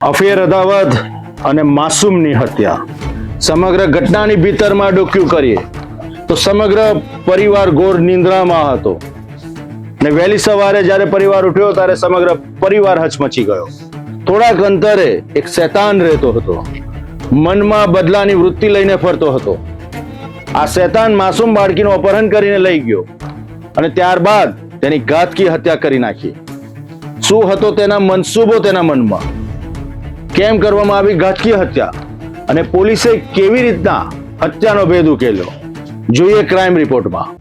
Affair અદાવત અને માસૂમની હત્યા સમગ્ર ઘટનાની ભીતરમાં ડોક્યુ કરીએ તો સમગ્ર પરિવાર ઘોર નિંદ્રામાં હતો ને વહેલી સવારે જ્યારે પરિવાર ઉઠ્યો ત્યારે સમગ્ર પરિવાર હચમચી ગયો. થોડાક અંતરે એક શૈતાન રહેતો હતો, મનમાં બદલાની વૃત્તિ લઈને ફરતો હતો. આ શૈતાન માસૂમ બાળકીનું અપહરણ કરીને લઈ ગયો અને ત્યારબાદ તેની ઘાતકી હત્યા કરી નાખી. શું હતો તેના મનસૂબો તેના મનમાં? કેમ કરવામાં આવી ઘાતકી હત્યા અને પોલીસે કેવી રીતના હત્યાનો ભેદ ઉકેલ્યો? જોઈએ ક્રાઇમ રિપોર્ટમાં.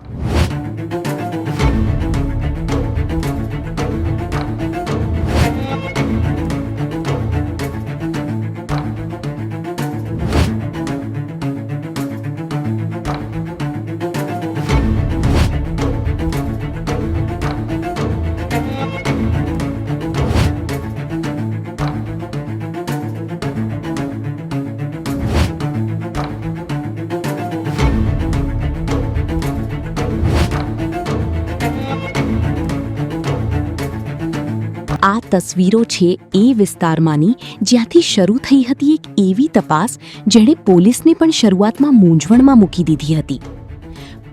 આ તસવીરો છે એ વિસ્તારમાંની જ્યાંથી શરૂ થઈ હતી એક એવી તપાસ જેણે પોલીસને પણ શરૂઆતમાં મૂંઝવણમાં મૂકી દીધી હતી.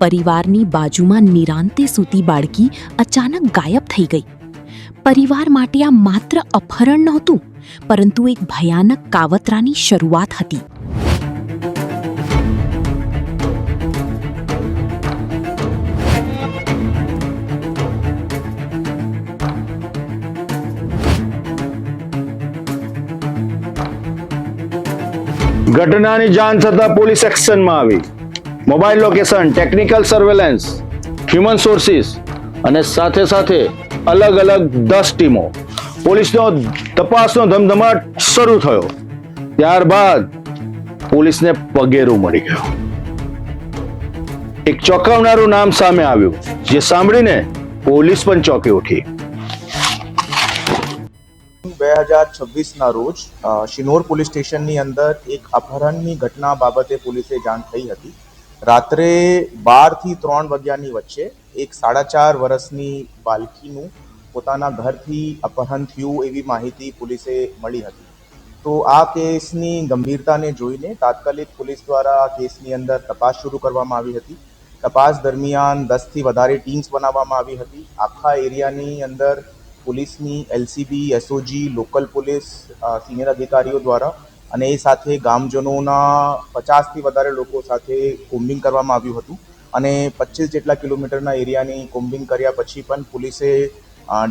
પરિવારની બાજુમાં નિરાંતે સૂતી બાળકી અચાનક ગાયબ થઈ ગઈ. પરિવાર માટે આ માત્ર અપહરણ નહોતું, પરંતુ એક ભયાનક કાવતરાની શરૂઆત હતી. ઘટનાની જાણ થતાં પોલીસ એક્શનમાં આવી. Mobile location, technical surveillance, human sources અને સાથે સાથે અલગ અલગ 10 ટીમો. પોલીસનો તપાસનો ધમધમાટ શરૂ થયો. ત્યારબાદ પોલીસને પગેરું મળી ગયું. એક ચોંકાવનારું નામ સામે આવ્યું, જે સાંભળીને પોલીસ પણ ચોંકી ઉઠી. 2026ના રોજ શિનોર પોલીસ સ્ટેશનની અંદર એક અપહરણની ઘટના બાબતે પોલીસે જાણ થઈ હતી. રાત્રે 12 થી 3 વાગ્યાની વચ્ચે એક 4.5 વર્ષની બાળકીનું પોતાના ઘરથી અપહરણ થયું એવી માહિતી પોલીસે મળી હતી. તો આ કેસની ગંભીરતાને જોઈને તાત્કાલિક પોલીસ દ્વારા આ કેસની અંદર તપાસ શરૂ કરવામાં આવી હતી. તપાસ દરમિયાન 10 થી વધારે ટીમ્સ બનાવવામાં આવી હતી. આખા એરિયાની અંદર પોલીસની LCB, SOG, local police, senior અધિકારીઓ દ્વારા અને એ સાથે ગામજનોના 50 થી વધારે લોકો સાથે કોમ્બિંગ કરવામાં આવ્યું હતું. અને 25 જેટલા કિલોમીટરના એરિયાની કોમ્બિંગ કર્યા પછી પણ પોલીસે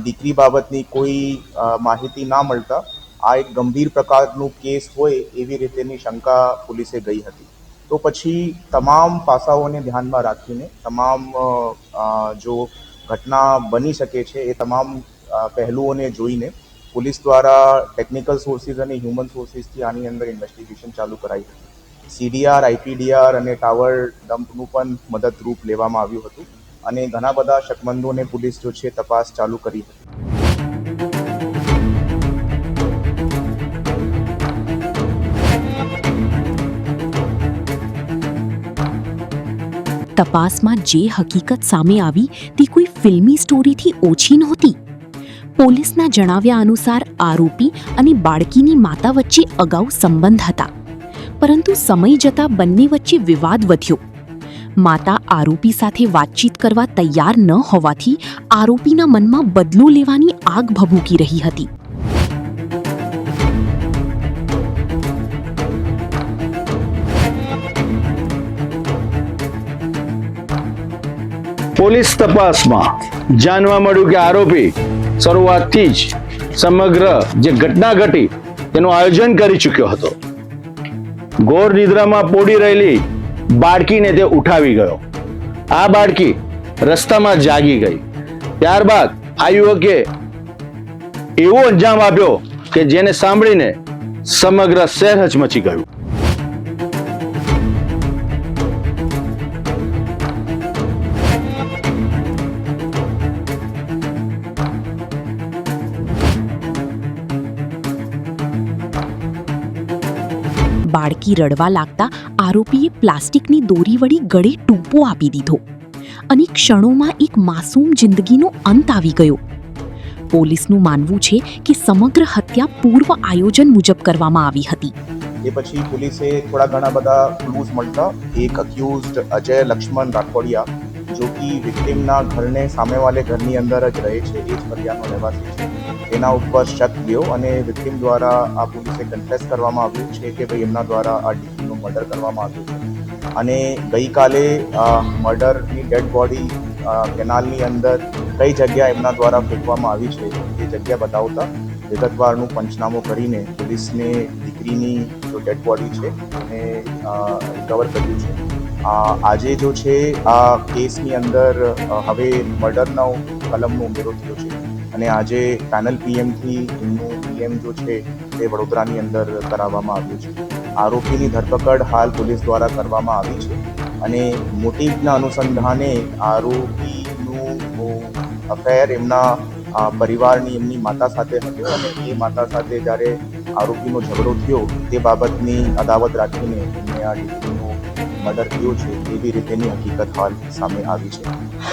દીકરી બાબતની કોઈ માહિતી ના મળતા આ એક ગંભીર પ્રકારનું કેસ હોય એવી રીતેની શંકા પોલીસે ગઈ હતી. તો પછી તમામ પાસાઓને ધ્યાનમાં રાખીને તમામ જો ઘટના બની શકે છે એ તમામ પહેલુઓને જોઈને પોલીસ દ્વારા ટેકનિકલ સોર્સિસ અને હ્યુમન સોર્સિસથી આની અંદર ઇન્વેસ્ટિગેશન ચાલુ કરાઈ હતી. સીડીઆર, આઈપીડીઆર અને ટાવર ડમ્પનું પણ મદદરૂપ લેવામાં આવ્યું હતું અને ઘણા બધા શકમંદોને પોલીસ જો છે તપાસ ચાલુ કરી હતી. તપાસમાં જે હકીકત સામે આવી તે કોઈ ફિલ્મી સ્ટોરીથી ઓછી નહોતી. પોલીસના જણાવ્યા અનુસાર આરોપી અને બાળકીની માતા વચ્ચે અગાઉ સંબંધ હતા, પરંતુ સમય જતાં બંને વચ્ચે વિવાદ વધ્યો. માતા આરોપી સાથે વાતચીત કરવા તૈયાર ન હોવાથી આરોપીના મનમાં બદલો લેવાની આગ ભભૂકી રહી હતી. પોલીસ તપાસમાં જાણવા મળ્યું કે આરોપી શરૂઆતથી જ સમગ્ર જે ઘટના ઘટી તેનું આયોજન કરી ચૂક્યો હતો. ઘોર નિદ્રામાં પોડી રહેલી બાળકીને તે ઉઠાવી ગયો. આ બાળકી રસ્તામાં જાગી ગઈ. ત્યારબાદ આ યુવકે એવો અંજામ આપ્યો કે જેને સાંભળીને સમગ્ર શહેર હચમચી ગયું. બાળકી રડવા લાગતા આરોપીએ પ્લાસ્ટિકની દોરી વળી ગળે ટૂંપો આપી દીધો અને ક્ષણોમાં એક માસૂમ જિંદગીનો અંત આવી ગયો. પોલીસનું માનવું છે કે સમગ્ર હત્યા પૂર્વ આયોજન મુજબ કરવામાં આવી હતી. એ પછી પોલીસે થોડા ઘણા બધા ક્લૂઝ મળતા એક અક્યુઝડ અજય લક્ષ્મણ રાઠોડિયા જો કે વિક્ટિમના ઘરને સામેવાલે ઘરની અંદર જ રહે છે, એ જ ફરિયાનો રહેવાસી છે, એના ઉપર શક થયો અને વિક્ટિમ દ્વારા આ પોલીસે કન્ફેસ કરવામાં આવ્યું છે કે ભાઈ એમના દ્વારા આ દીકરીનું મર્ડર કરવામાં આવ્યું છે અને ગઈકાલે મર્ડરની ડેડ બોડી કેનાલની અંદર કઈ જગ્યા એમના દ્વારા ફેંકવામાં આવી છે એ જગ્યા બતાવતા વિગતવારનું પંચનામું કરીને પોલીસને દીકરીની જો ડેડ બોડી છે એને રિકવર કર્યું છે. આજે જો છે આ કેસની અંદર હવે મર્ડરનો કલમનો ઉમેરો થયો છે અને આજે પેનલ પીએમથી એમનું પીએમ જો છે તે વડોદરાની અંદર કરાવવામાં આવ્યું છે. આરોપીની ધરપકડ હાલ પોલીસ દ્વારા કરવામાં આવી છે અને મોટિવના અનુસંધાને આરોપીનું અફેર એમના પરિવારની એમની માતા સાથે હતો અને એ માતા સાથે જ્યારે આરોપીનો ઝઘડો થયો તે બાબતની અદાવત રાખીને એમને આ દીકરીનો મર્ડર થયો છે એવી રીતેની હકીકત હાલ સામે આવી છે.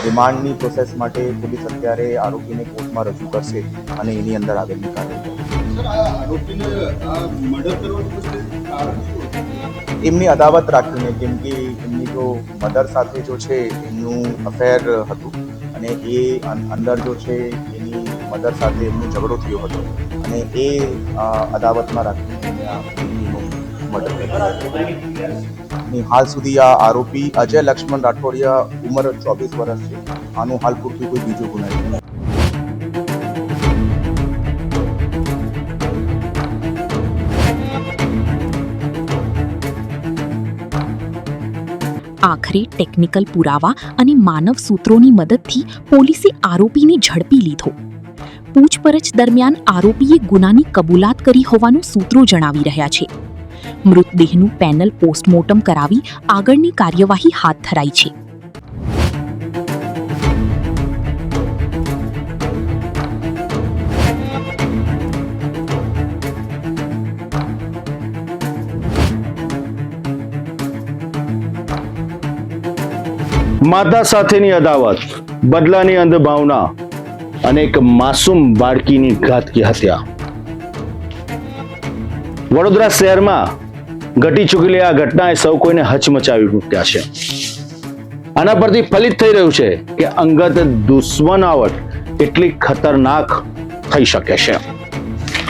રિમાન્ડની પ્રોસેસ માટે પોલીસ અત્યારે આરોપીને કોર્ટમાં રજૂ કરશે અને એની અંદર આગળની કાર્યવાહી એમની અદાવત રાખીને, કેમ કે એમની જો મધર સાથે જો છે એમનું અફેર હતું અને એ અંદર જો છે એની મધર સાથે એમનો ઝઘડો થયો હતો અને એ અદાવતમાં રાખીને એમને આ દીકરીનું મર્ડર કર્યું. હાલ સુધી આ આરોપી અજય લક્ષ્મણ રાઠોડિયા ઉંમર 24 વર્ષ છે. આનું હાલ પૂરતું કોઈ બીજો ગુનો નથી. આખરે ટેકનિકલ પુરાવા અને માનવ સૂત્રોની મદદથી પોલીસે આરોપીને ઝડપી લીધો. પૂછપરછ દરમિયાન આરોપીએ ગુનાની કબૂલાત કરી હોવાનું સૂત્રો જણાવી રહ્યા છે. મૃતદેહનું પેનલ પોસ્ટમોર્ટમ કરાવી આગળની કાર્યવાહી હાથ ધરાઈ છે. માતા સાથેની અદાવત, બદલાની અંધભાવના અને એક માસૂમ બાળકીની ઘાતકી હત્યા. વડોદરા શહેરમાં ઘટી ચૂકેલી આ ઘટનાએ સૌ કોઈને હચમચાવી મૂક્યા છે. આના પરથી ફલિત થઈ રહ્યું છે કે અંગત દુશ્મનાવટ એટલી ખતરનાક થઈ શકે છે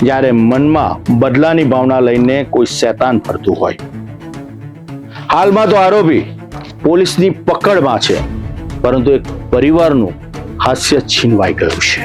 જ્યારે મનમાં બદલાની ભાવના લઈને કોઈ શૈતાન ફરતું હોય. હાલમાં તો આરોપી પોલીસની પકડમાં છે, પરંતુ એક પરિવારનું હાસ્ય છીનવાઈ ગયું છે.